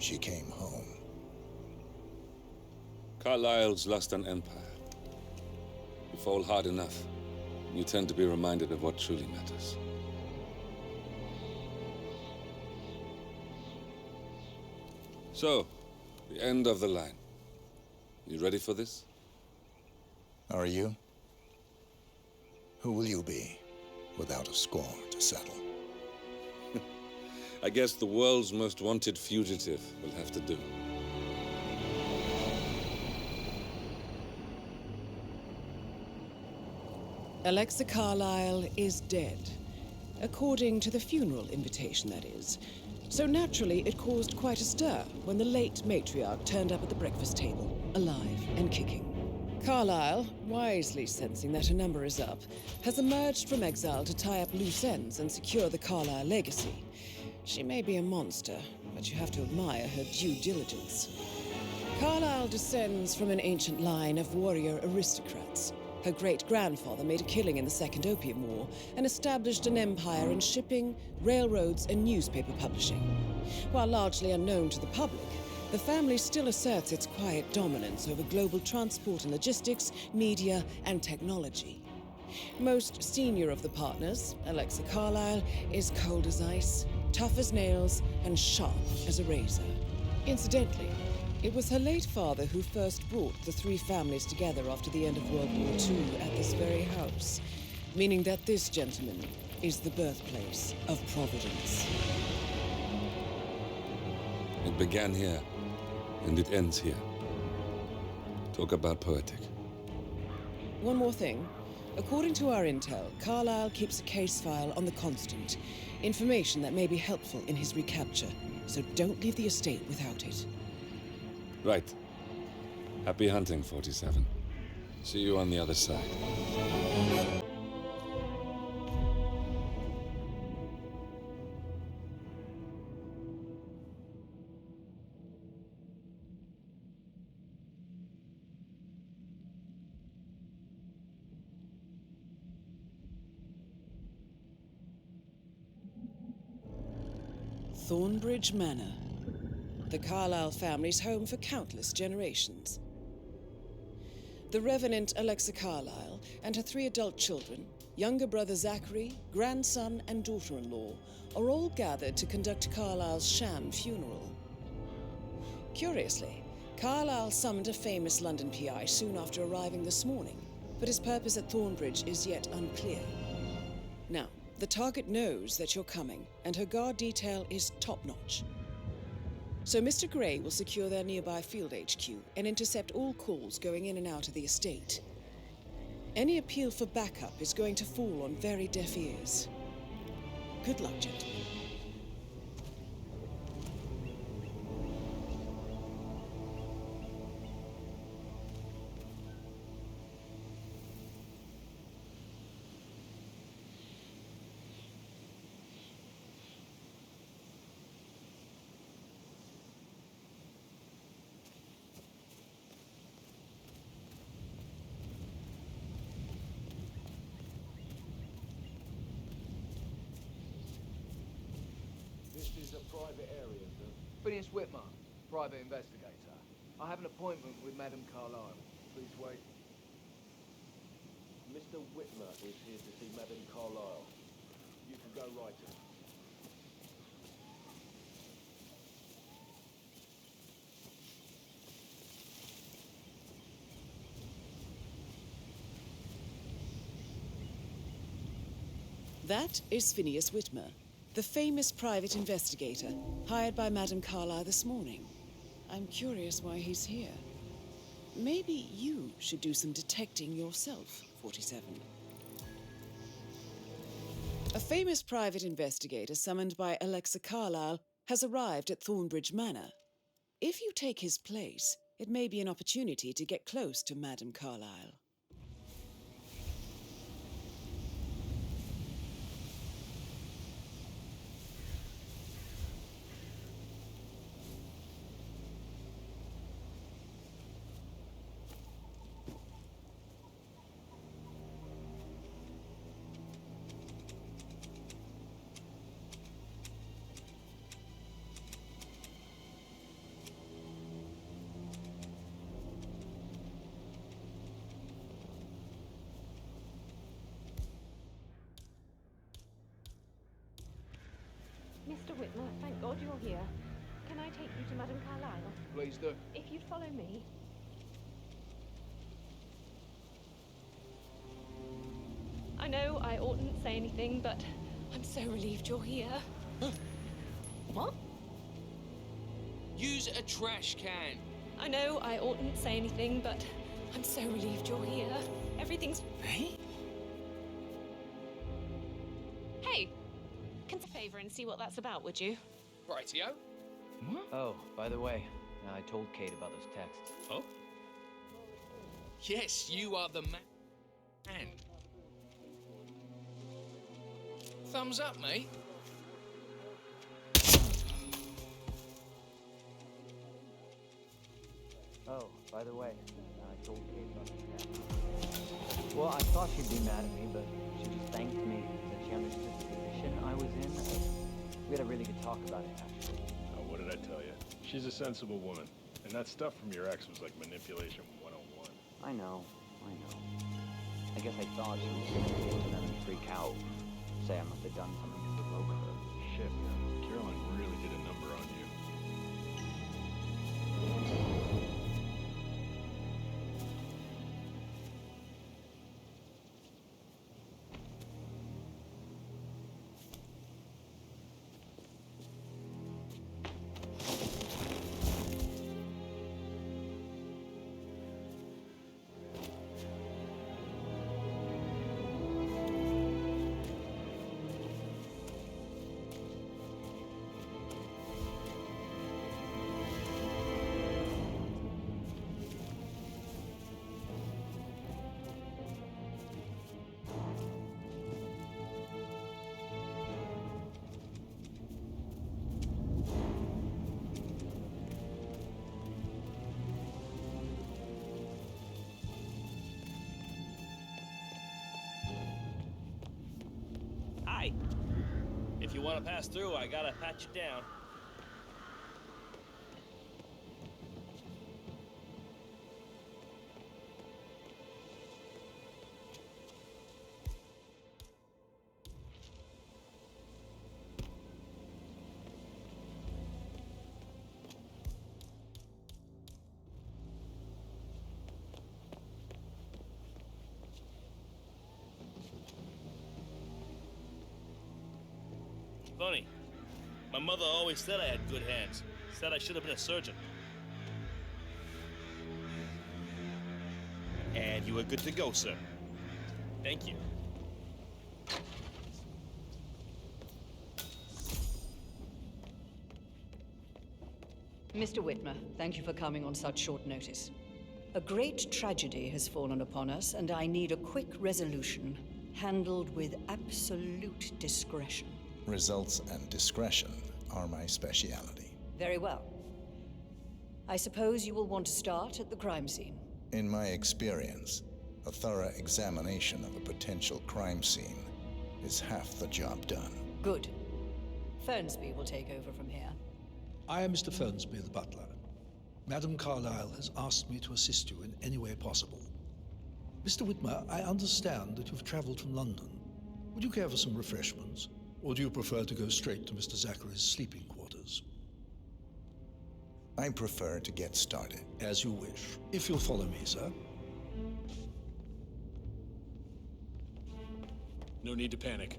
she came home. Carlisle's lost an empire. You fall hard enough, and you tend to be reminded of what truly matters. So, the end of the line. You ready for this? Are you? Who will you be, without a score to settle? I guess the world's most wanted fugitive will have to do. Alexa Carlisle is dead. According to the funeral invitation, that is. So naturally, it caused quite a stir when the late matriarch turned up at the breakfast table, alive and kicking. Carlisle, wisely sensing that her number is up, has emerged from exile to tie up loose ends and secure the Carlisle legacy. She may be a monster, but you have to admire her due diligence. Carlisle descends from an ancient line of warrior aristocrats. Her great-grandfather made a killing in the Second Opium War and established an empire in shipping, railroads, and newspaper publishing. While largely unknown to the public, the family still asserts its quiet dominance over global transport and logistics, media, and technology. Most senior of the partners, Alexa Carlisle, is cold as ice, tough as nails, and sharp as a razor. Incidentally, it was her late father who first brought the three families together after the end of World War II at this very house, meaning that this gentleman is the birthplace of Providence. It began here, and it ends here. Talk about poetic. One more thing. According to our intel, Carlisle keeps a case file on the Constant, information that may be helpful in his recapture, so don't leave the estate without it. Right. Happy hunting, 47. See you on the other side. Thornbridge Manor. The Carlisle family's home for countless generations. The Revenant Alexa Carlisle and her 3 adult children, younger brother Zachary, grandson, and daughter-in-law, are all gathered to conduct Carlisle's sham funeral. Curiously, Carlisle summoned a famous London PI soon after arriving this morning, but his purpose at Thornbridge is yet unclear. Now, the target knows that you're coming, and her guard detail is top-notch. So Mr. Gray will secure their nearby field HQ and intercept all calls going in and out of the estate. Any appeal for backup is going to fall on very deaf ears. Good luck, gentlemen. This is a private area, sir. Phineas Whitmer, private investigator. I have an appointment with Madame Carlisle. Please wait. Mr. Whitmer is here to see Madame Carlisle. You can go right in. That is Phineas Whitmer, the famous private investigator hired by Madame Carlisle this morning. I'm curious why he's here. Maybe you should do some detecting yourself, 47. A famous private investigator summoned by Alexa Carlisle has arrived at Thornbridge Manor. If you take his place, it may be an opportunity to get close to Madame Carlisle. Whitmer, thank God you're here. Can I take you to Madame Carlisle? Please do. If you'd follow me. I know I oughtn't say anything, but I'm so relieved you're here. What? Use a trash can. I know I oughtn't say anything, but I'm so relieved you're here. Everything's... Hey? Hey! Can you favor and see what that's about, would you? Rightio. What? Oh, by the way, I told Kate about those texts. Oh? Yes, you are the man. Thumbs up, mate. Oh, by the way, I told Kate about those texts. Well, I thought she'd be mad at me, but she just thanked me, said she understood the position I was in. We had a really good talk about it, actually. Oh, what did I tell you? She's a sensible woman. And that stuff from your ex was like manipulation 101. I know. I guess I thought she was gonna get to them and freak out. Say I must have done something to provoke her. Shit, Caroline really did a number on you. Hi. If you want to pass through, I gotta pat you down. Funny. My mother always said I had good hands. Said I should have been a surgeon. And you are good to go, sir. Thank you. Mr. Whitmer, thank you for coming on such short notice. A great tragedy has fallen upon us, and I need a quick resolution, handled with absolute discretion. Results and discretion are my speciality. Very well. I suppose you will want to start at the crime scene. In my experience, a thorough examination of a potential crime scene is half the job done. Good. Fernsby will take over from here. I am Mr. Fernsby, the butler. Madame Carlisle has asked me to assist you in any way possible. Mr. Whitmer, I understand that you've traveled from London. Would you care for some refreshments? Or do you prefer to go straight to Mr. Zachary's sleeping quarters? I prefer to get started. As you wish. If you'll follow me, sir. No need to panic.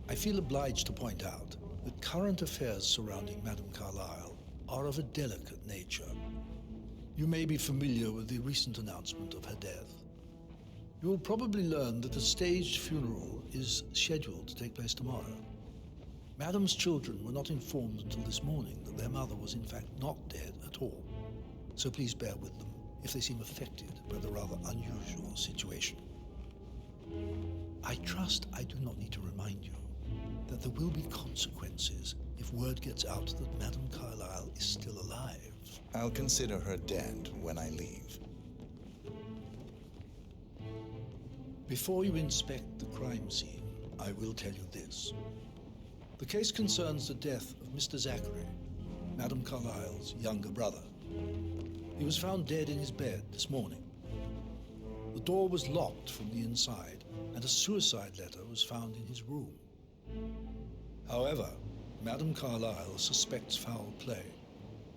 I feel obliged to point out that current affairs surrounding Madame Carlisle are of a delicate nature. You may be familiar with the recent announcement of her death. You will probably learn that a staged funeral is scheduled to take place tomorrow. Madame's children were not informed until this morning that their mother was in fact not dead at all. So please bear with them if they seem affected by the rather unusual situation. I trust I do not need to remind you that there will be consequences if word gets out that Madame Carlisle is still alive. I'll consider her dead when I leave. Before you inspect the crime scene, I will tell you this. The case concerns the death of Mr. Zachary, Madame Carlisle's younger brother. He was found dead in his bed this morning. The door was locked from the inside, and a suicide letter was found in his room. However, Madame Carlisle suspects foul play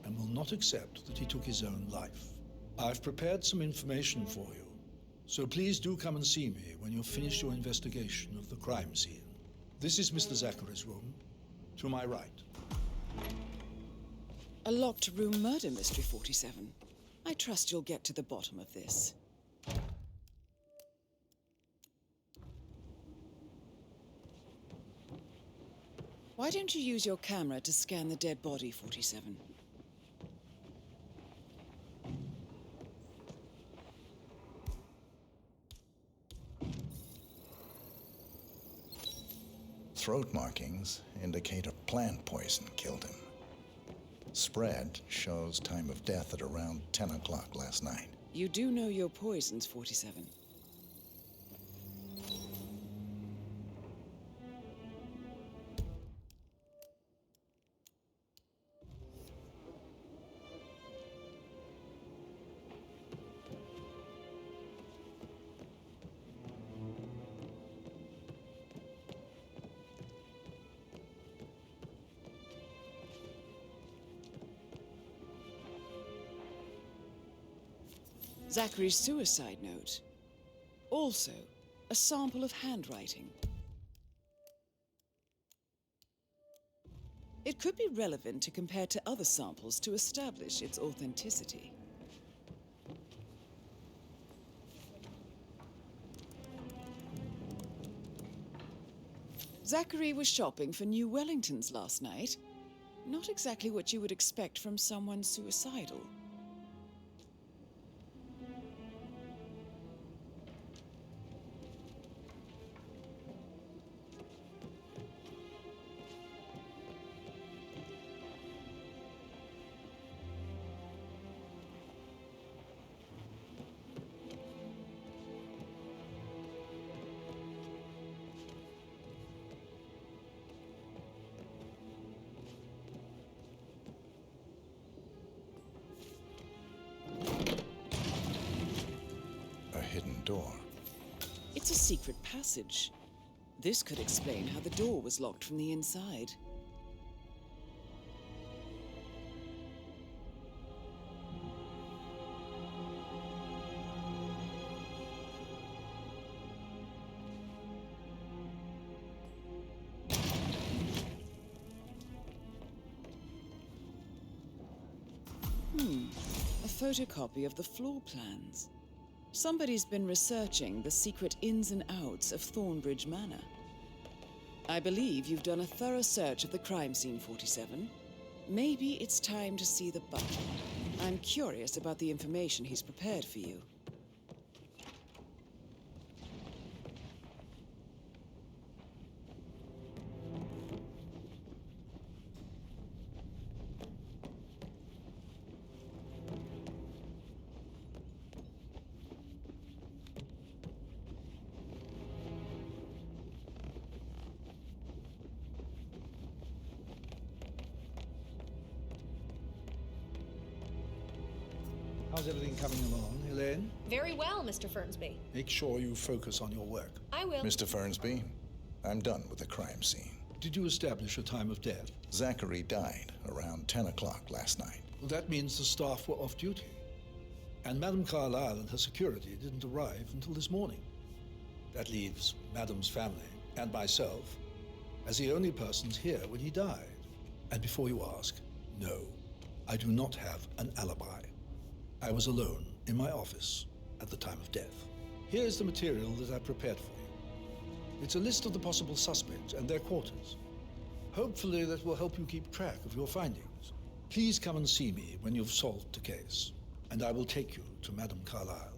and will not accept that he took his own life. I've prepared some information for you, so please do come and see me when you've finished your investigation of the crime scene. This is Mr. Zachary's room, to my right. A locked room murder mystery, 47. I trust you'll get to the bottom of this. Why don't you use your camera to scan the dead body, 47? Throat markings indicate a plant poison killed him. Spread shows time of death at around 10 o'clock last night. You do know your poisons, 47. Zachary's suicide note. Also, a sample of handwriting. It could be relevant to compare to other samples to establish its authenticity. Zachary was shopping for new Wellingtons last night. Not exactly what you would expect from someone suicidal. Door. It's a secret passage. This could explain how the door was locked from the inside. A photocopy of the floor plans. Somebody's been researching the secret ins and outs of Thornbridge Manor. I believe you've done a thorough search of the crime scene, 47. Maybe it's time to see the butler. I'm curious about the information he's prepared for you. How's everything coming along, Elaine? Very well, Mr. Fernsby. Make sure you focus on your work. I will. Mr. Fernsby, I'm done with the crime scene. Did you establish a time of death? Zachary died around 10 o'clock last night. Well, that means the staff were off duty. And Madame Carlisle and her security didn't arrive until this morning. That leaves Madame's family and myself as the only persons here when he died. And before you ask, no, I do not have an alibi. I was alone in my office at the time of death. Here's the material that I prepared for you. It's a list of the possible suspects and their quarters. Hopefully that will help you keep track of your findings. Please come and see me when you've solved the case, and I will take you to Madame Carlisle.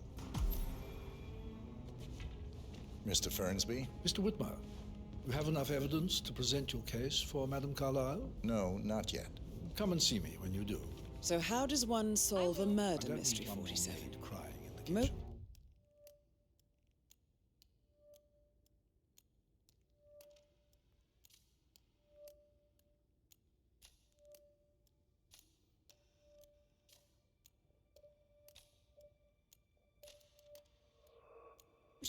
Mr. Fernsby? Mr. Whitmer, you have enough evidence to present your case for Madame Carlisle? No, not yet. Come and see me when you do. So how does one solve a murder mystery, 47? Crying in the kitchen.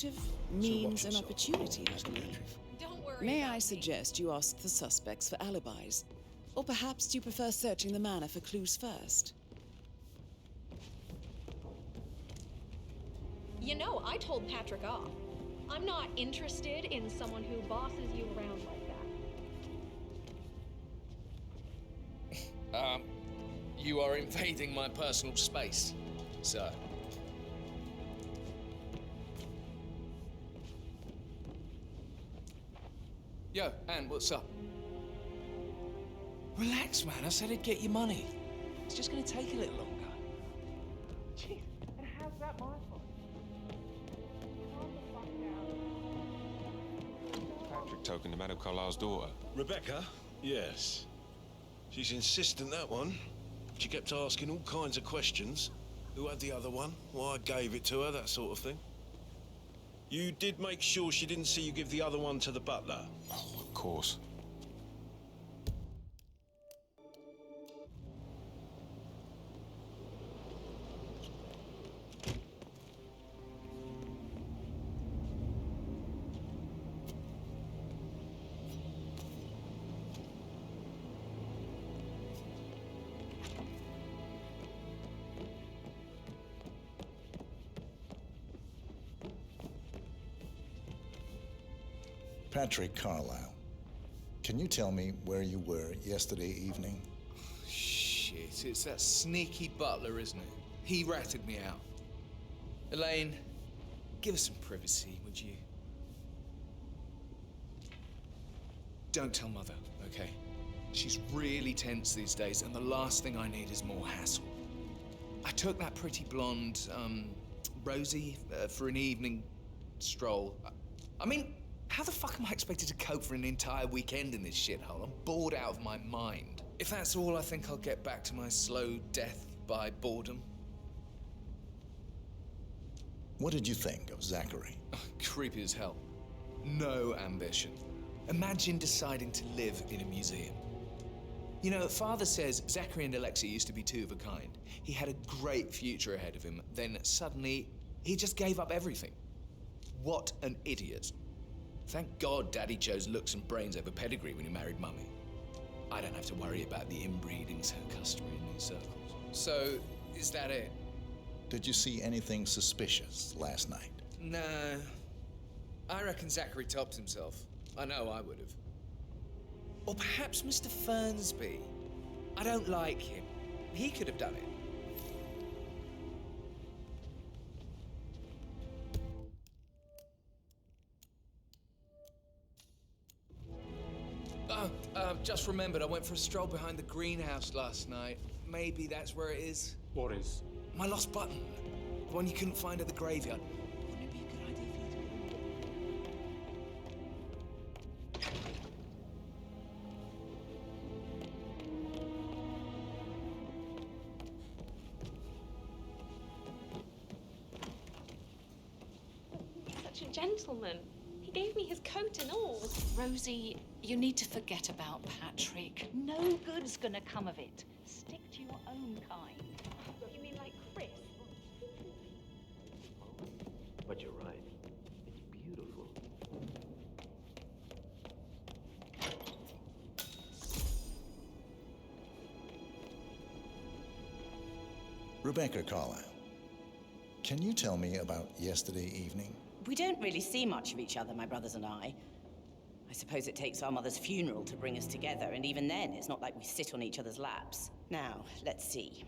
motive, means, and opportunity, I believe. Don't worry. May I suggest you ask the suspects for alibis? Or perhaps do you prefer searching the manor for clues first? You know, I told Patrick off. I'm not interested in someone who bosses you around like that. You are invading my personal space, sir. Yo, Anne, what's up? Relax, man. I said I'd get you money. It's just gonna take a little longer. Jeez, and how's that my fault? Calm the fuck down. Patrick token to Madame Carlisle's daughter. Rebecca? Yes. She's insistent, that one. She kept asking all kinds of questions. Who had the other one? Why I gave it to her, that sort of thing. You did make sure she didn't see you give the other one to the butler? Oh, of course. Patrick Carlisle, can you tell me where you were yesterday evening? Shit, it's that sneaky butler, isn't it? He ratted me out. Elaine, give us some privacy, would you? Don't tell Mother, okay? She's really tense these days, and the last thing I need is more hassle. I took that pretty blonde, Rosie, for an evening stroll. I mean, how the fuck am I expected to cope for an entire weekend in this shithole? I'm bored out of my mind. If that's all, I think I'll get back to my slow death by boredom. What did you think of Zachary? Creepy as hell. No ambition. Imagine deciding to live in a museum. You know, Father says Zachary and Alexa used to be two of a kind. He had a great future ahead of him, then suddenly he just gave up everything. What an idiot. Thank God Daddy chose looks and brains over pedigree when he married Mummy. I don't have to worry about the inbreeding so customary in these circles. So, is that it? Did you see anything suspicious last night? No. I reckon Zachary topped himself. I know I would have. Or perhaps Mr. Fernsby. I don't like him. He could have done it. Just remembered I went for a stroll behind the greenhouse last night. Maybe that's where it is. What is? My lost button. The one you couldn't find at the graveyard. Wouldn't it be a good idea for you to... He's such a gentleman. He gave me his coat and all. Rosie, you need to forget about Patrick. No good's gonna come of it. Stick to your own kind. You mean like Chris? But you're right. It's beautiful. Rebecca Carlisle, can you tell me about yesterday evening? We don't really see much of each other, my brothers and I. I suppose it takes our mother's funeral to bring us together, and even then, it's not like we sit on each other's laps. Now, let's see.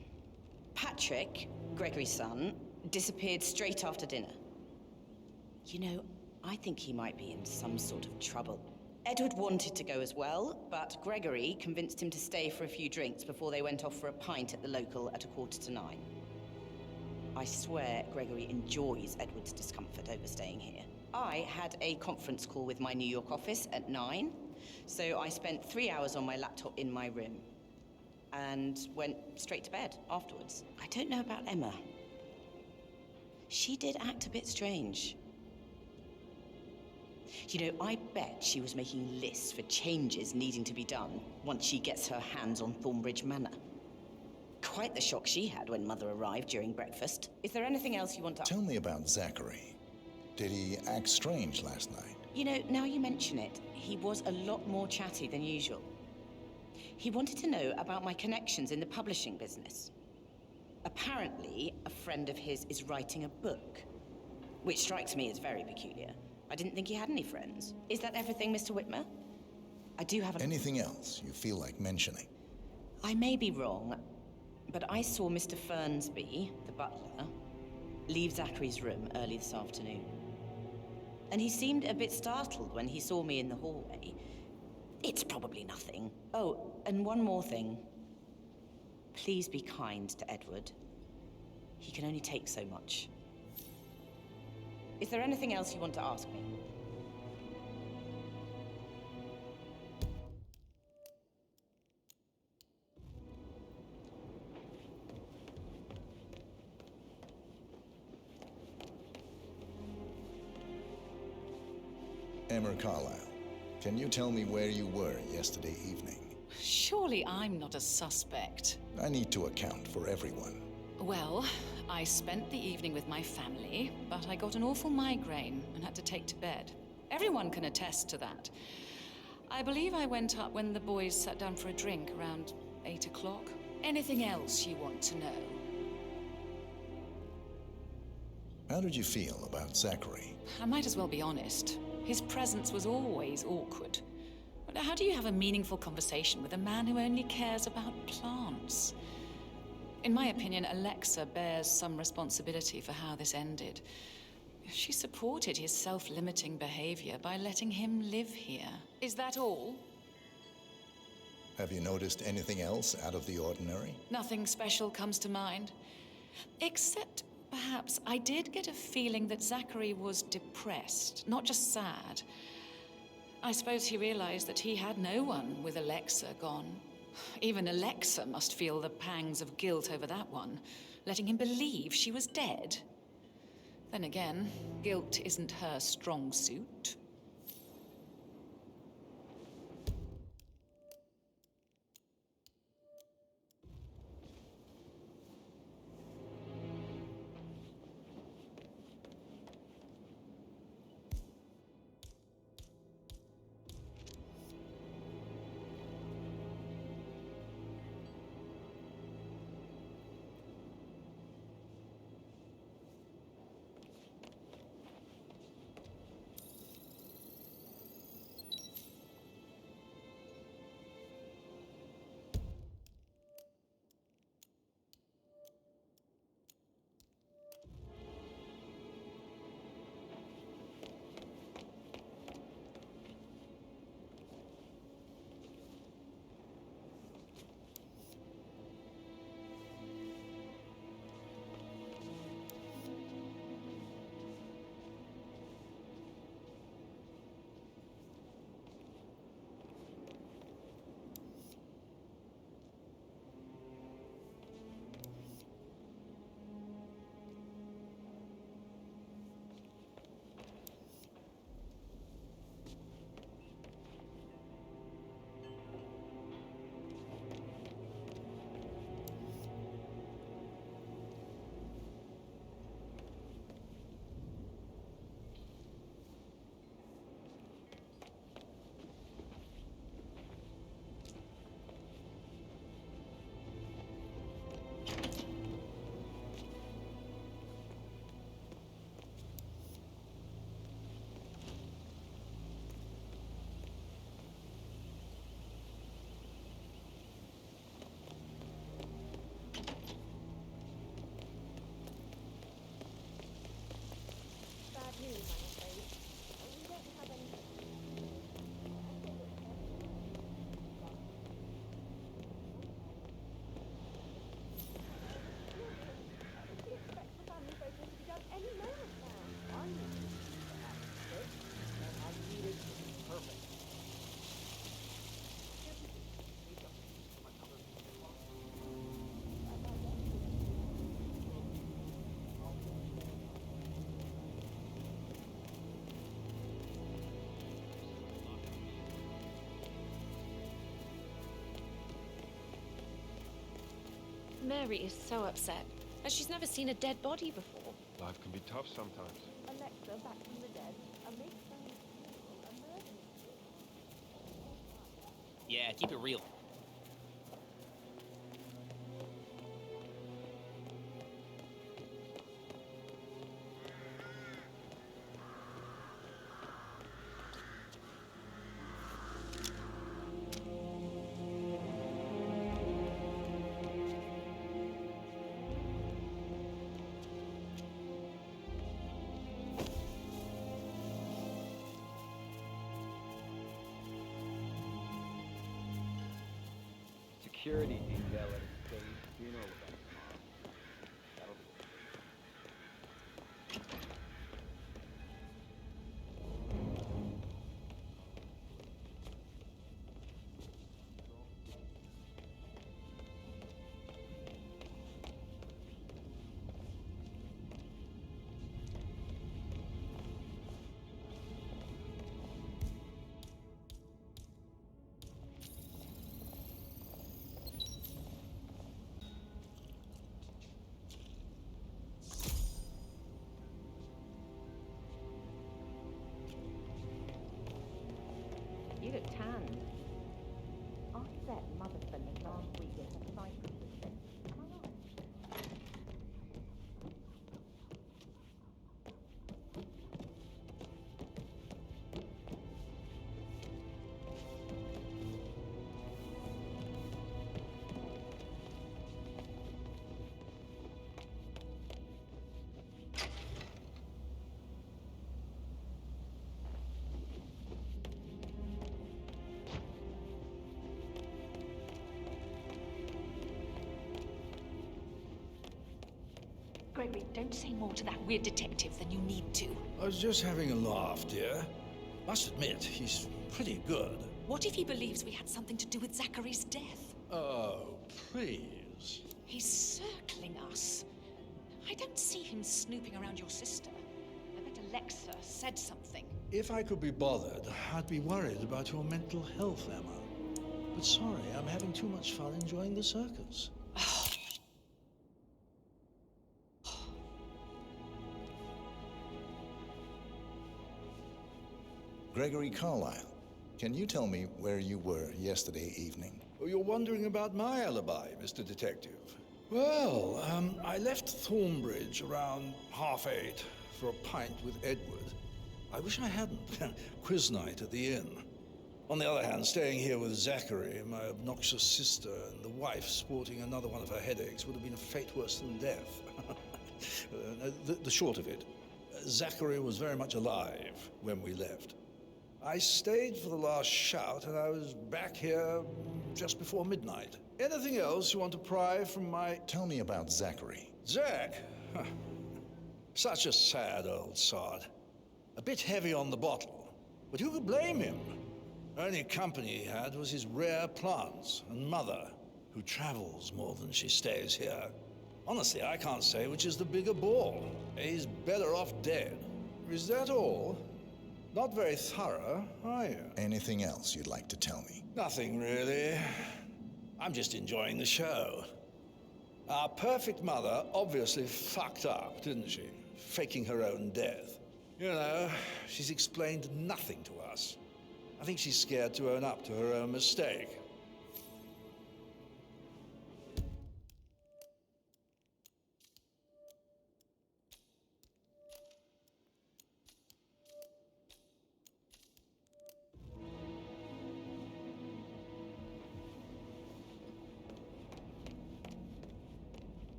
Patrick, Gregory's son, disappeared straight after dinner. You know, I think he might be in some sort of trouble. Edward wanted to go as well, but Gregory convinced him to stay for a few drinks before they went off for a pint at the local at 9:15. I swear Gregory enjoys Edward's discomfort over staying here. I had a conference call with my New York office at 9, so I spent 3 hours on my laptop in my room and went straight to bed afterwards. I don't know about Emma. She did act a bit strange. You know, I bet she was making lists for changes needing to be done once she gets her hands on Thornbridge Manor. Quite the shock she had when Mother arrived during breakfast. Is there anything else you want to... Tell me about Zachary. Did he act strange last night? You know, now you mention it, he was a lot more chatty than usual. He wanted to know about my connections in the publishing business. Apparently, a friend of his is writing a book, which strikes me as very peculiar. I didn't think he had any friends. Is that everything, Mr. Whitmer? I do have a... Anything else you feel like mentioning? I may be wrong, but I saw Mr. Fernsby, the butler, leave Zachary's room early this afternoon. And he seemed a bit startled when he saw me in the hallway. It's probably nothing. Oh, and one more thing. Please be kind to Edward. He can only take so much. Is there anything else you want to ask me? Emma Carlisle, can you tell me where you were yesterday evening? Surely I'm not a suspect. I need to account for everyone. Well, I spent the evening with my family, but I got an awful migraine and had to take to bed. Everyone can attest to that. I believe I went up when the boys sat down for a drink around 8 o'clock. Anything else you want to know? How did you feel about Zachary? I might as well be honest. His presence was always awkward. But how do you have a meaningful conversation with a man who only cares about plants? In my opinion, Alexa bears some responsibility for how this ended. She supported his self-limiting behavior by letting him live here. Is that all? Have you noticed anything else out of the ordinary? Nothing special comes to mind. Except, perhaps, I did get a feeling that Zachary was depressed, not just sad. I suppose he realized that he had no one with Alexa gone. Even Alexa must feel the pangs of guilt over that one, letting him believe she was dead. Then again, guilt isn't her strong suit. Mary is so upset, as she's never seen a dead body before. Life can be tough sometimes. Alexa, sister back from the dead, a maid's funeral, a murder mystery. Yeah, keep it real. Security detail at a staged funeral event tomorrow. That'll be You look tanned. I set Mother Finley last week with her cypress thing. Am I right? Gregory, don't say more to that weird detective than you need to. I was just having a laugh, dear. Must admit, he's pretty good. What if he believes we had something to do with Zachary's death? Oh, please. He's circling us. I don't see him snooping around your sister. I bet Alexa said something. If I could be bothered, I'd be worried about your mental health, Emma. But sorry, I'm having too much fun enjoying the circus. Gregory Carlisle, can you tell me where you were yesterday evening? Oh, you're wondering about my alibi, Mr. Detective. Well, I left Thornbridge around 8:30 for a pint with Edward. I wish I hadn't. Quiz night at the inn. On the other hand, staying here with Zachary, my obnoxious sister, and the wife sporting another one of her headaches would have been a fate worse than death. The short of it, Zachary was very much alive when we left. I stayed for the last shout, and I was back here just before midnight. Anything else you want to pry from my... Tell me about Zachary. Zach? Huh. Such a sad old sod. A bit heavy on the bottle, but who could blame him? Only company he had was his rare plants and mother, who travels more than she stays here. Honestly, I can't say which is the bigger bore. He's better off dead. Is that all? Not very thorough, are you? Anything else you'd like to tell me? Nothing, really. I'm just enjoying the show. Our perfect mother obviously fucked up, didn't she? Faking her own death. You know, she's explained nothing to us. I think she's scared to own up to her own mistake.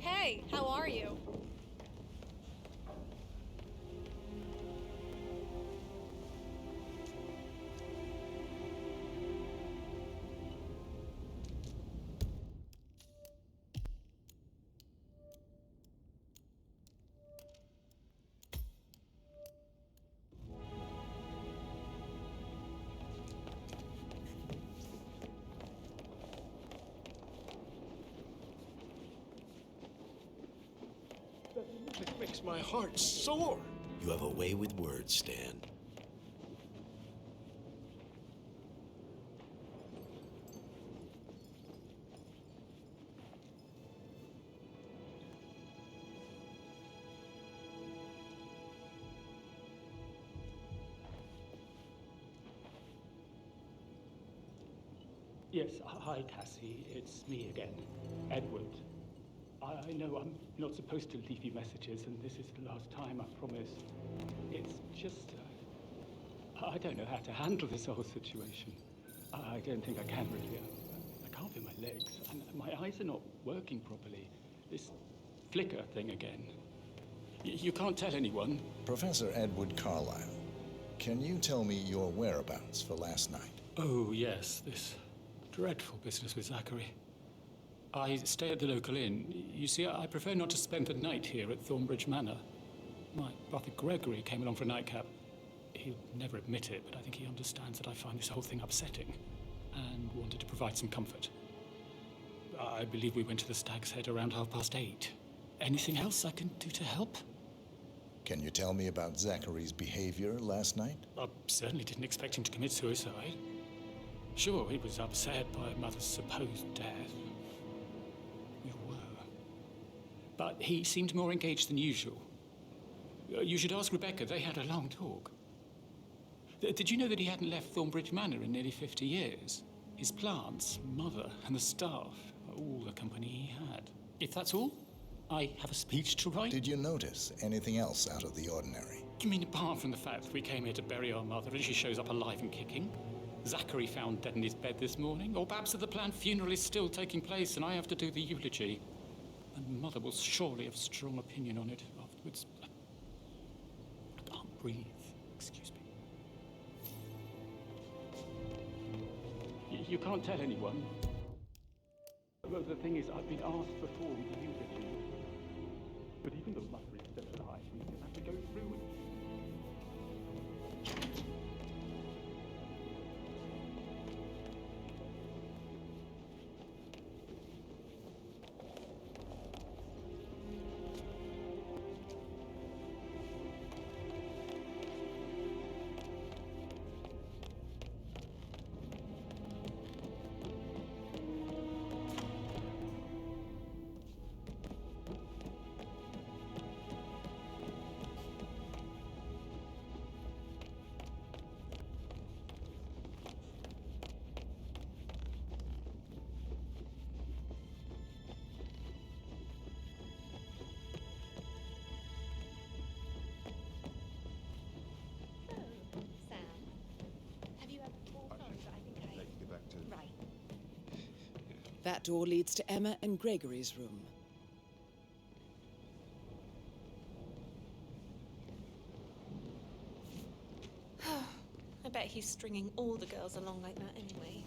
Hey, how are you? It makes my heart soar. You have a way with words, Stan. Yes, hi, Cassie. It's me again, Edward. I know I'm not supposed to leave you messages, and this is the last time, I promise. It's just, I don't know how to handle this whole situation. I don't think I can really. I can't feel my legs, and my eyes are not working properly. This flicker thing again. You can't tell anyone? Professor Edward Carlisle, can you tell me your whereabouts for last night? Oh, yes, this dreadful business with Zachary. I stay at the local inn. You see, I prefer not to spend the night here at Thornbridge Manor. My brother Gregory came along for a nightcap. He'll never admit it, but I think he understands that I find this whole thing upsetting and wanted to provide some comfort. I believe we went to the Stag's Head around 8:30. Anything else I can do to help? Can you tell me about Zachary's behavior last night? I certainly didn't expect him to commit suicide. Sure, he was upset by Mother's supposed death. We were. But he seemed more engaged than usual. You should ask Rebecca. They had a long talk. Did you know that he hadn't left Thornbridge Manor in nearly 50 years? His plants, Mother, and the staff, all the company he had. If that's all, I have a speech to write. Did you notice anything else out of the ordinary? You mean apart from the fact that we came here to bury our mother and she shows up alive and kicking? Zachary found dead in his bed this morning? Or perhaps that the planned funeral is still taking place and I have to do the eulogy? And Mother will surely have a strong opinion on it afterwards. I can't breathe. Excuse me. You can't tell anyone. Well, the thing is, I've been asked to perform the eulogy. But even though Mother is still alive, we still have to go through it. That door leads to Emma and Gregory's room. I bet he's stringing all the girls along like that anyway.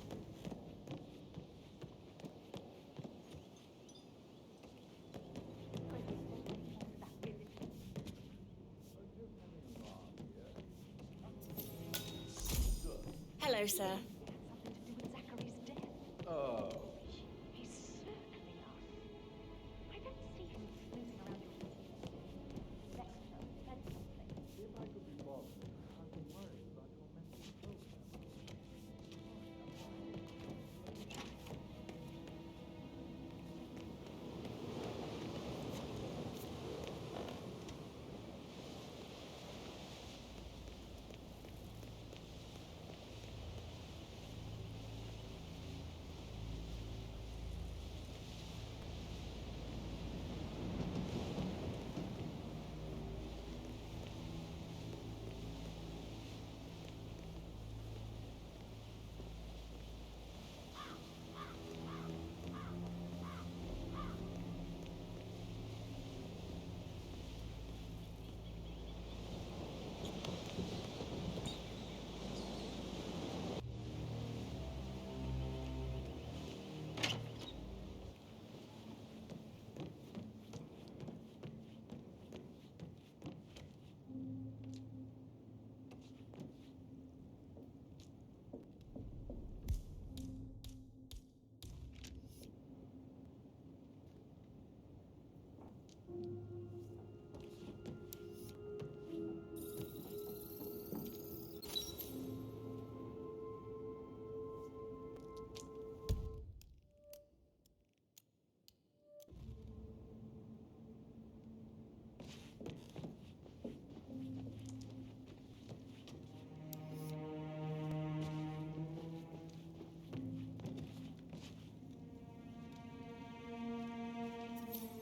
Hello, sir. Oh. He's circling us. I don't see him snooping around your business. Alexa said something. If I could be bothered, I've been worried about your mental program.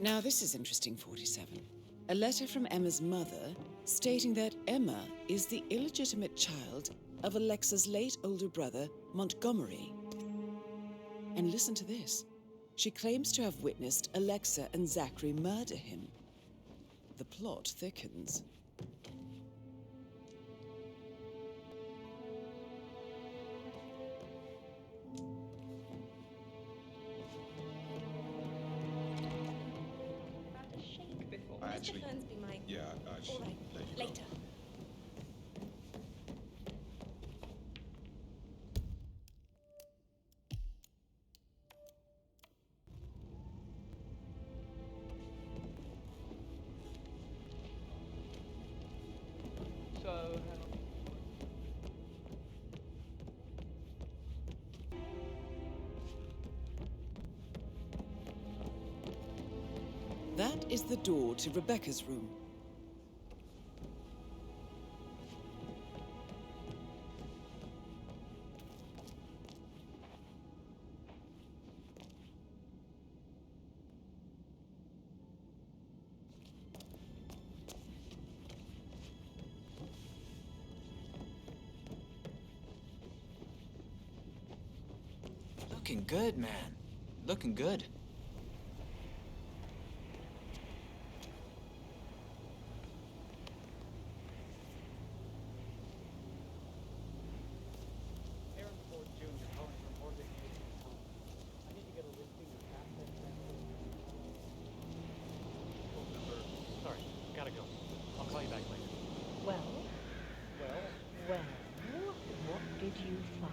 Now this is interesting, 47. A letter from Emma's mother stating that Emma is the illegitimate child of Alexa's late older brother, Montgomery. And listen to this. She claims to have witnessed Alexa and Zachary murder him. The plot thickens. Actually, Fernsby might. yeah, I should All right, let you go. later. So, That is the door to Rebecca's room. Looking good, man. Looking good. Sorry, gotta go. I'll call you back later. Well, what did you find?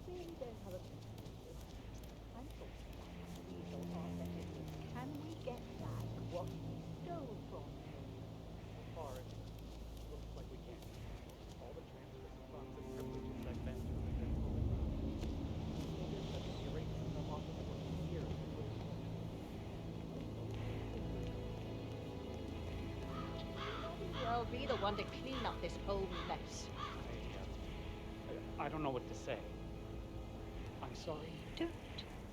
Really don't have a I'm talking legal authenticity. Can we get back what we stole from you? So far, it looks like we can. All the transfers of funds and privileges I've been through have been fully done. There's such a erasing them off of the book here. Well, be the one to clean up this whole mess. I don't know what to say. I'm sorry. Don't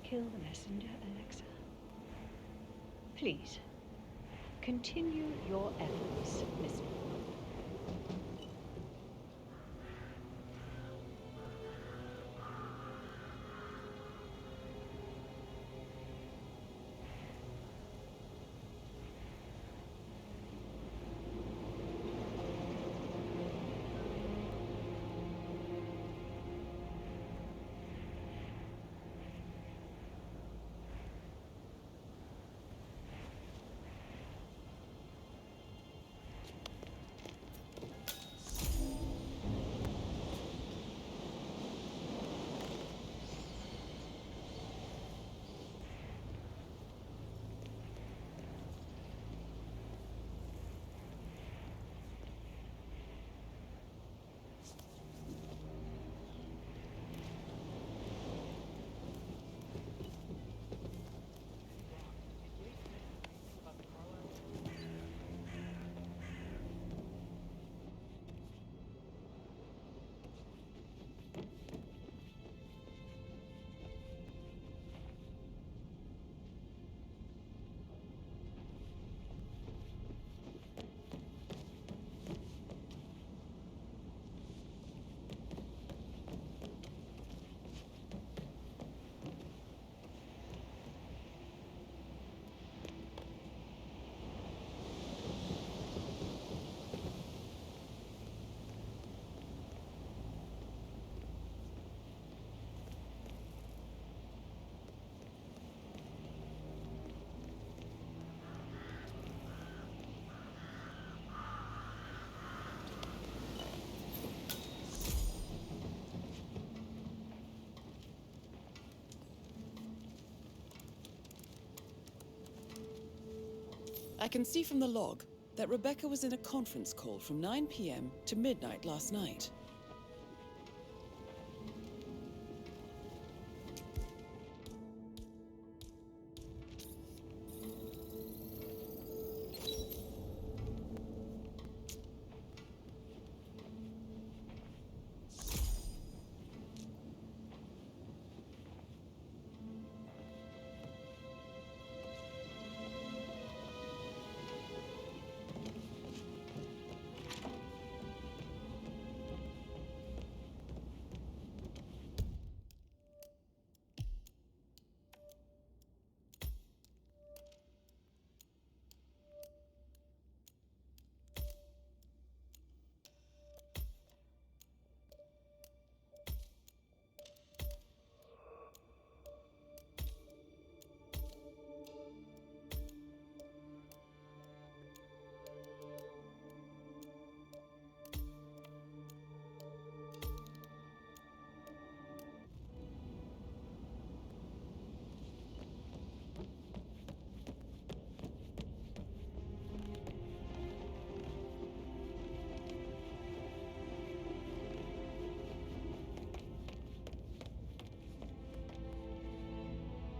kill the messenger, Alexa. Please, continue your efforts, Miss. I can see from the log that Rebecca was in a conference call from 9 p.m. to midnight last night.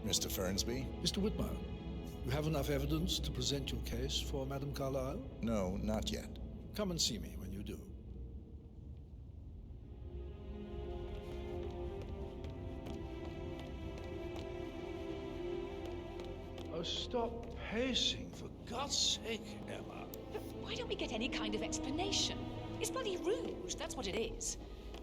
Mr. Fernsby? Mr. Whitmer, you have enough evidence to present your case for Madame Carlisle? No, not yet. Come and see me when you do. Oh, stop pacing, for God's sake, Emma. But why don't we get any kind of explanation? It's bloody rude, that's what it is.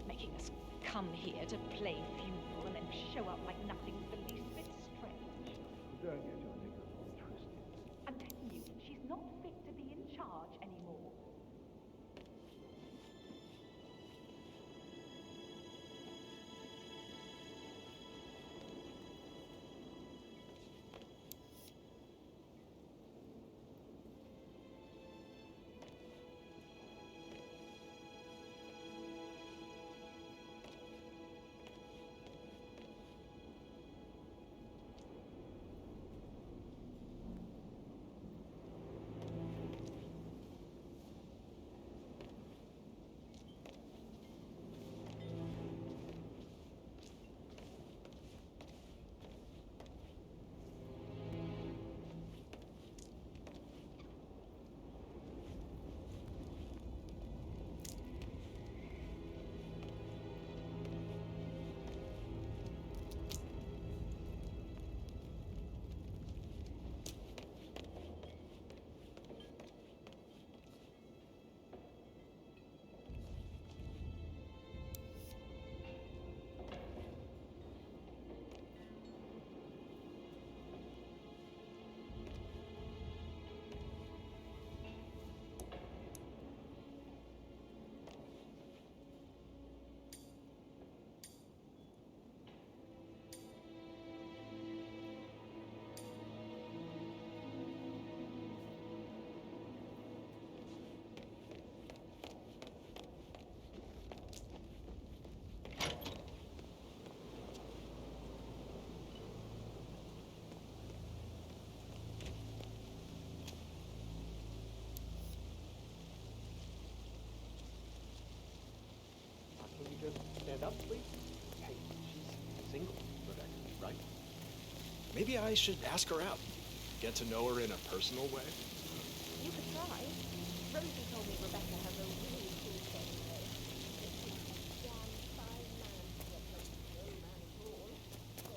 Making us come here to play funeral and then show up like nothing's the least bit strange. Don't get your knickers all twisted. I'm telling you, she's not fit to be in charge anymore. Can you just stand up, please? Hey, she's single, Rebecca, right? Maybe I should ask her out. Get to know her in a personal way. You could try. Rosie told me Rebecca has a really cool thing, though. Damn fine man, yet no man at all. So,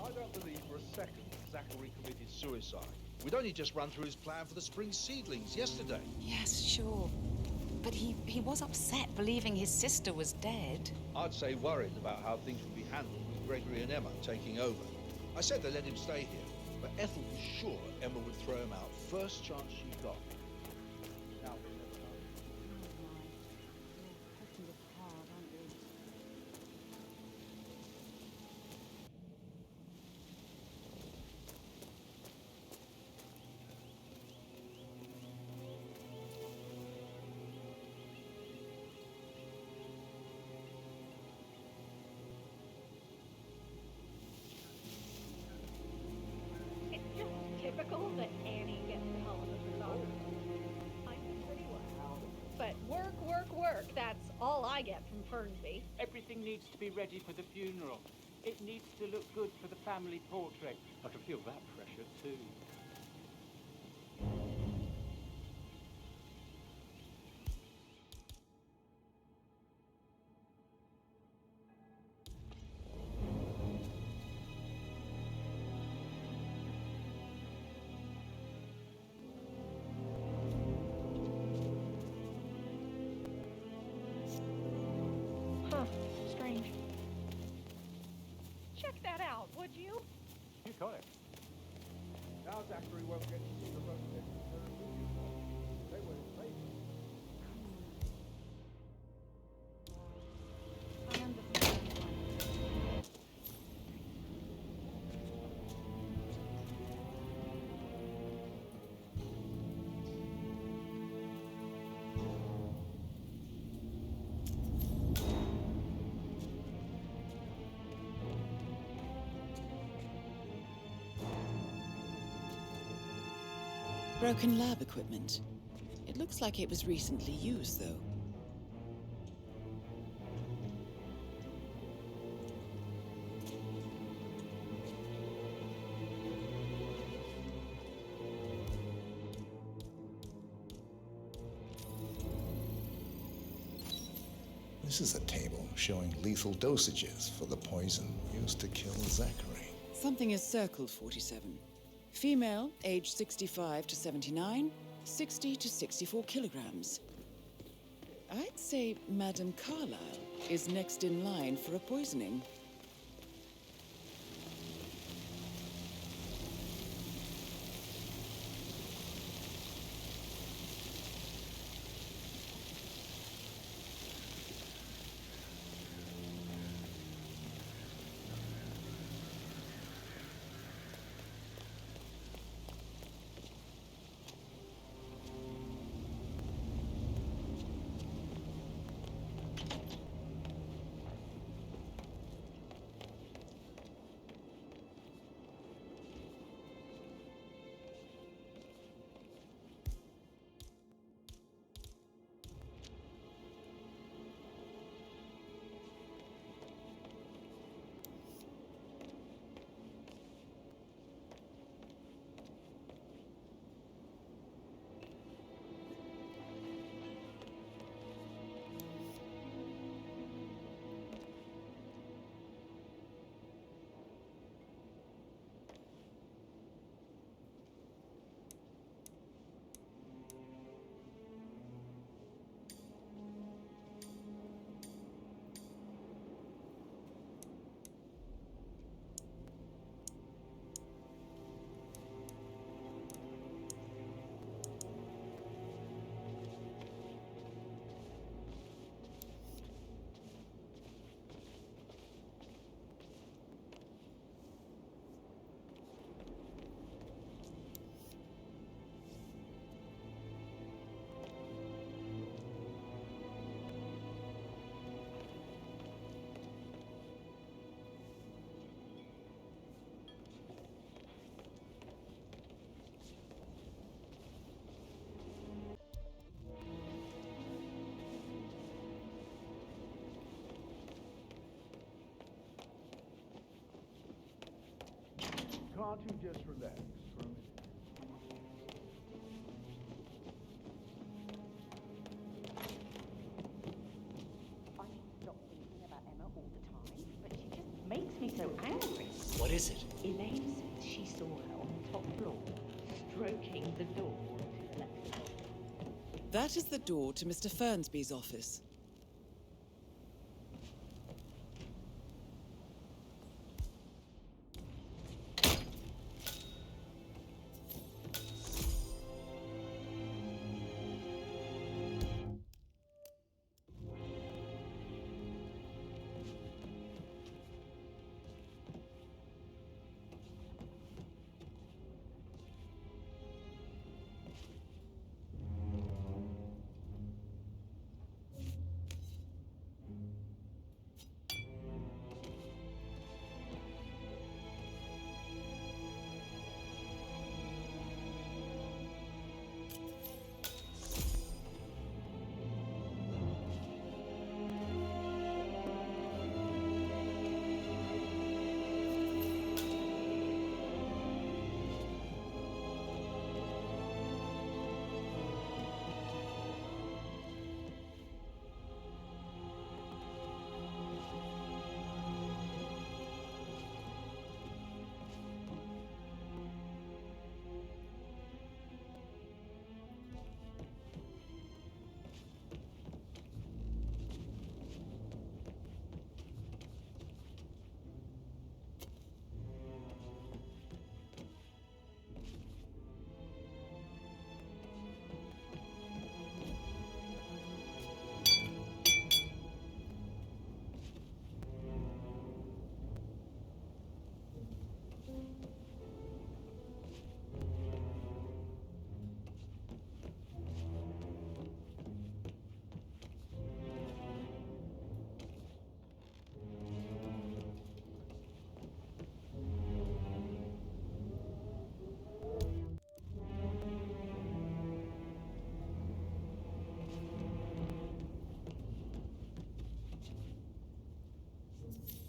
I don't believe for a second Zachary committed suicide. We'd only just run through his plan for the spring seedlings yesterday. Yes, sure. But he was upset believing his sister was dead. I'd say worried about how things would be handled with Gregory and Emma taking over. I said to let him stay here, but Ethel was sure Emma would throw him out first chance she got. Now we'll never know. It's just typical that Annie gets home with the photographer. I'm pretty well. But work, work, work. That's all I get from Fernsby. Everything needs to be ready for the funeral. It needs to look good for the family portrait. I can feel that pressure, too. Huh. Strange. Check that out, would you? You got it. Now Zachary won't get to see the most necessary movie. They were his favourites. Broken lab equipment. It looks like it was recently used, though. This is a table showing lethal dosages for the poison used to kill Zachary. Something is circled 47. Female, age 65 to 79, 60 to 64 kilograms. I'd say Madame Carlisle is next in line for a poisoning. Can't you just relax for a minute? I stop thinking about Emma all the time, but she just makes me so angry. What is it? Elaine says she saw her on the top floor, stroking the door to Alexa's office. That is the door to Mr. Fernsby's office.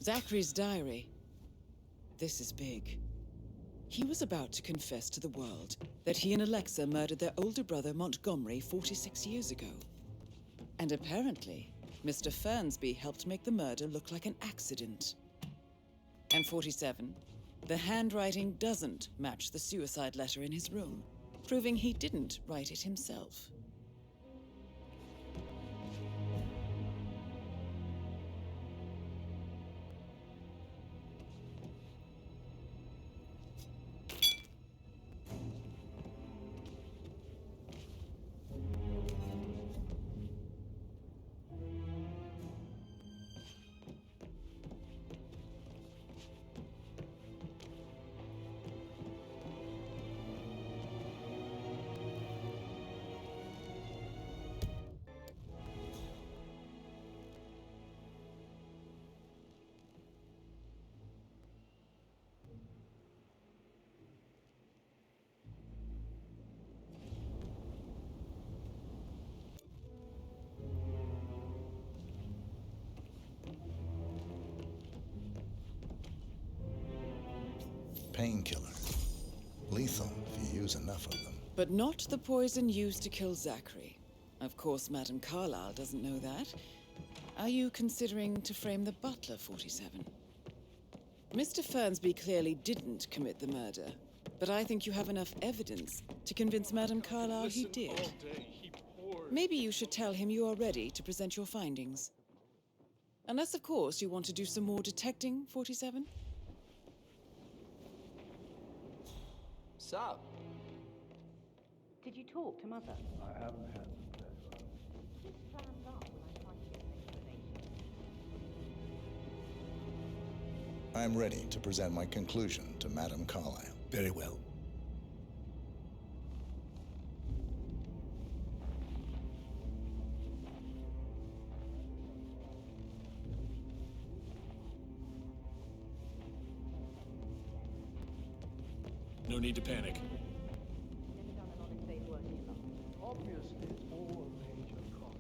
Zachary's diary. This is big. He was about to confess to the world that he and Alexa murdered their older brother Montgomery 46 years ago. And apparently, Mr. Fernsby helped make the murder look like an accident. And 47, the handwriting doesn't match the suicide letter in his room, proving he didn't write it himself. Painkiller. Lethal if you use enough of them. But not the poison used to kill Zachary. Of course, Madame Carlisle doesn't know that. Are you considering to frame the butler, 47? Mr. Fernsby clearly didn't commit the murder, but I think you have enough evidence to convince Madame Carlisle he did. Maybe you should tell him you are ready to present your findings. Unless, of course, you want to do some more detecting, 47? Sup? Did you talk to Mother? I haven't had the pleasure. Just stand up when I try to get an explanation. I'm ready to present my conclusion to Madame Carlisle. Very well. No need to panic. Never done an honest day's work in London. Obviously, it's all a major crime.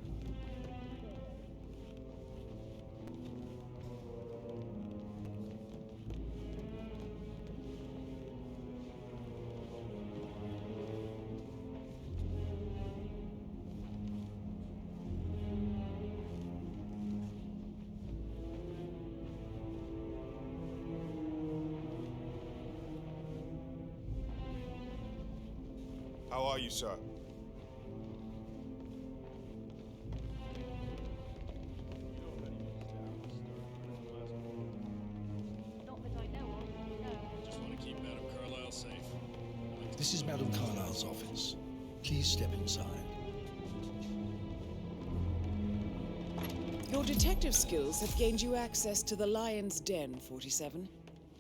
How are you, sir? Not that I know of, no. Just want to keep Madame Carlisle safe. This is Madame Carlisle's office. Please step inside. Your detective skills have gained you access to the Lion's Den, 47.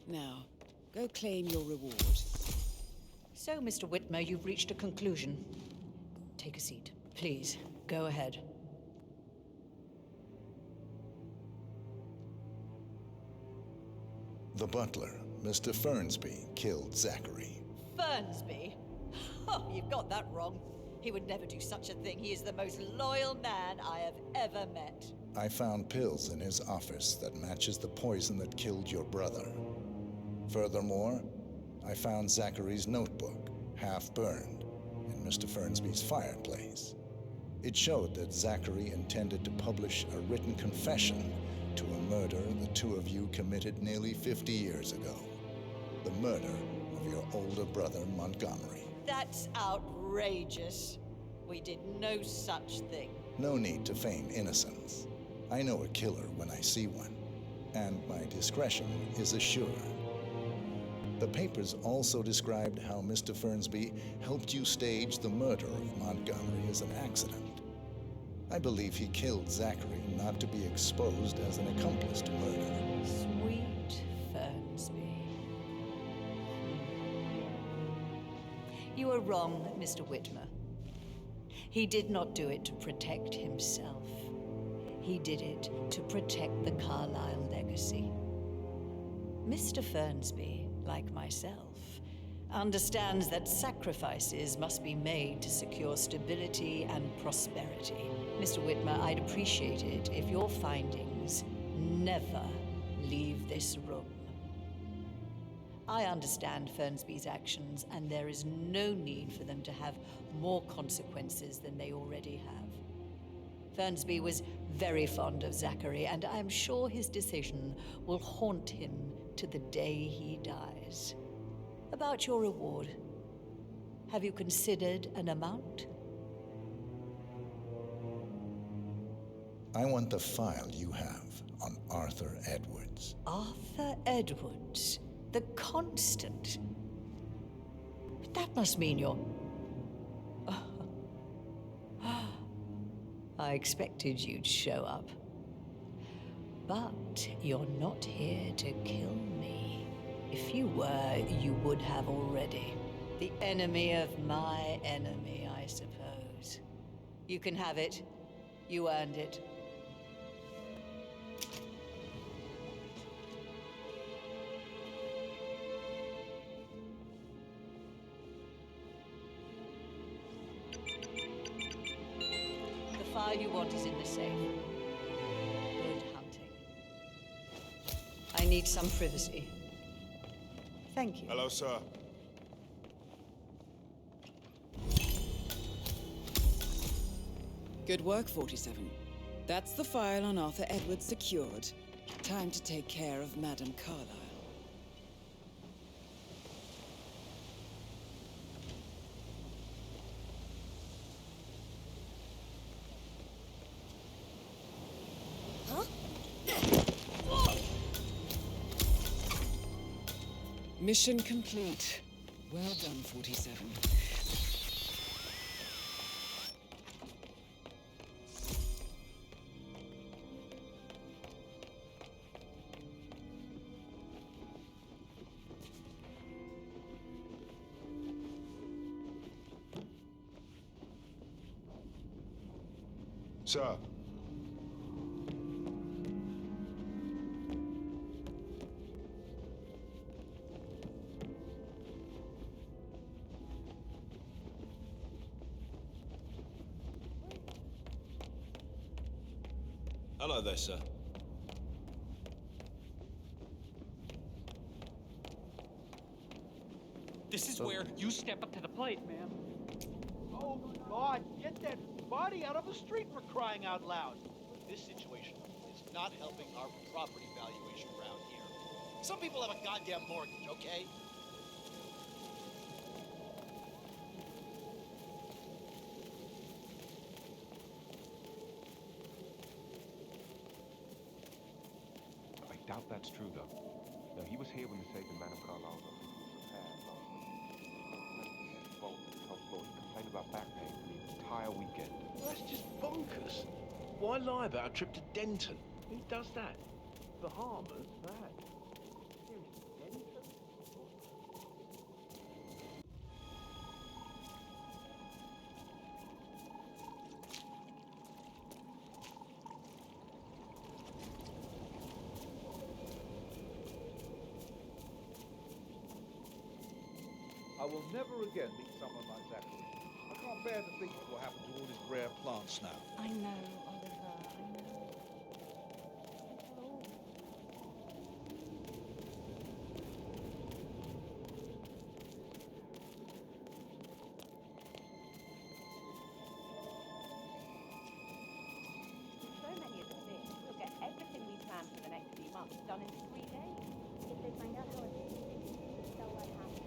Now, go claim your reward. So, Mr. Whitmer, you've reached a conclusion. Take a seat. Please, go ahead. The butler, Mr. Fernsby, killed Zachary. Fernsby? Oh, you've got that wrong. He would never do such a thing. He is the most loyal man I have ever met. I found pills in his office that matches the poison that killed your brother. Furthermore, I found Zachary's notebook, half burned, in Mr. Fernsby's fireplace. It showed that Zachary intended to publish a written confession to a murder the two of you committed nearly 50 years ago. The murder of your older brother, Montgomery. That's outrageous. We did no such thing. No need to feign innocence. I know a killer when I see one, and my discretion is assured. The papers also described how Mr. Fernsby helped you stage the murder of Montgomery as an accident. I believe he killed Zachary not to be exposed as an accomplice to murder. Sweet Fernsby. You are wrong, Mr. Whitmer. He did not do it to protect himself. He did it to protect the Carlisle legacy. Mr. Fernsby, like myself, understands that sacrifices must be made to secure stability and prosperity. Mr. Whitmer, I'd appreciate it if your findings never leave this room. I understand Fernsby's actions, and there is no need for them to have more consequences than they already have. Fernsby was very fond of Zachary, and I'm sure his decision will haunt him to the day he dies. About your reward, have you considered an amount? I want the file you have on Arthur Edwards. Arthur Edwards, the Constant. But that must mean you're... I expected you'd show up. But you're not here to kill me. If you were, you would have already. The enemy of my enemy, I suppose. You can have it. You earned it. The file you want is in the safe. Good hunting. I need some privacy. Thank you. Hello, sir. Good work, 47. That's the file on Arthur Edwards secured. Time to take care of Madame Carlisle. Mission complete. Well done, 47. Sir. Hello there, sir. This is where you step up to the plate, ma'am. Oh, God, get that body out of the street for crying out loud. This situation is not helping our property valuation around here. Some people have a goddamn mortgage, okay? I doubt that's true, though. No, he was here when the safe in Madame Carlisle was repaired last night. Well, top floor, he complained about back pain for the entire weekend. That's just bonkers. Why lie about a trip to Denton? Who does that? Bahamas? That. Seriously, Denton? I will never again meet someone like Zachary. I can't bear to think what will happen to all his rare plants now. I know, Oliver, I know. With so many of the things, we'll get everything we plan for the next few months done in 3 days. If they find out how it is, they'll let happen.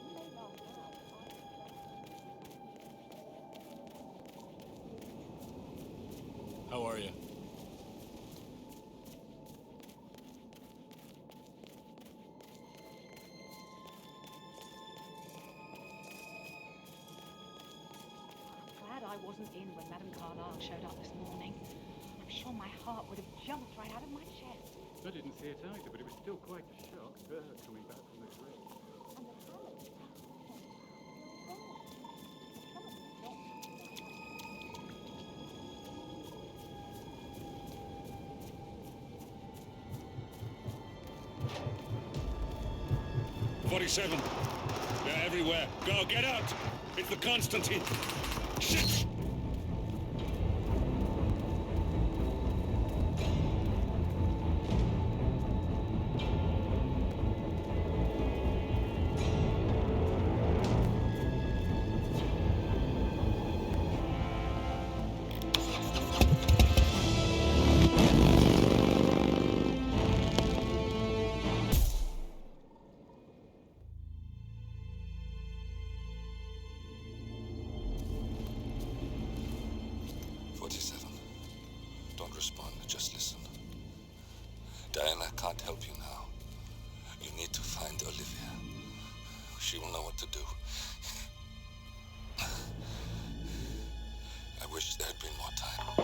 You may laugh now, but I'm How are you? glad I wasn't in when Madame Carlisle showed up this morning. I'm sure my heart would have jumped right out of my chest. I didn't see it either, but it was still quite a shock, her coming back from the grave. And the palace. "47. They're everywhere. Go, get out! It's the Constantine. Shit! respond, just listen. Diana can't help you now. You need to find Olivia. She will know what to do. I wish there had been more time.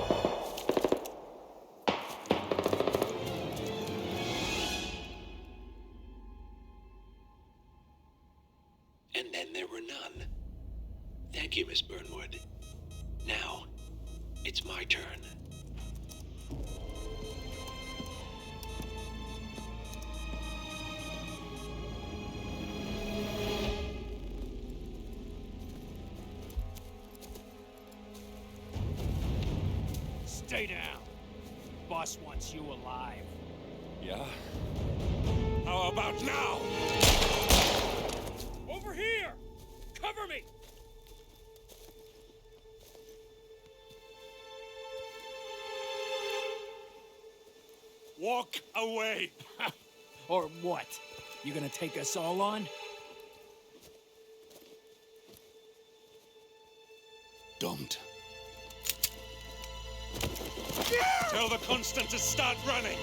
And then there were none. Thank you, Miss Burnwood. Now, it's my turn. Stay down. Boss wants you alive. Yeah? How about now? Over here! Cover me! Walk away! Or what? You gonna take us all on? Don't. Tell the Constant to start running!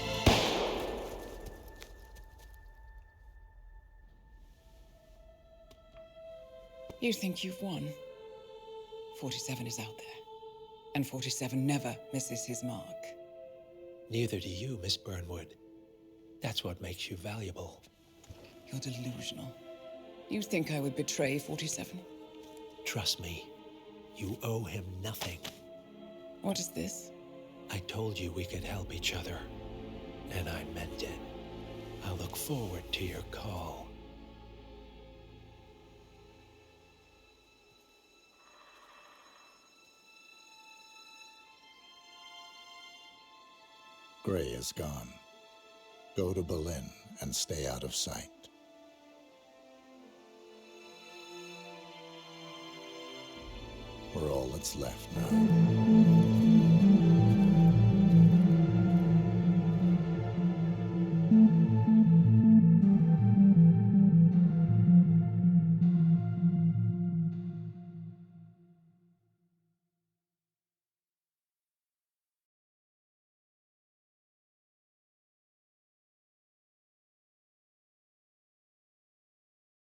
You think you've won? 47 is out there. And 47 never misses his mark. Neither do you, Miss Burnwood. That's what makes you valuable. You're delusional. You think I would betray 47? Trust me, you owe him nothing. What is this? I told you we could help each other, and I meant it. I'll look forward to your call. Gray is gone. Go to Berlin and stay out of sight. We're all that's left now.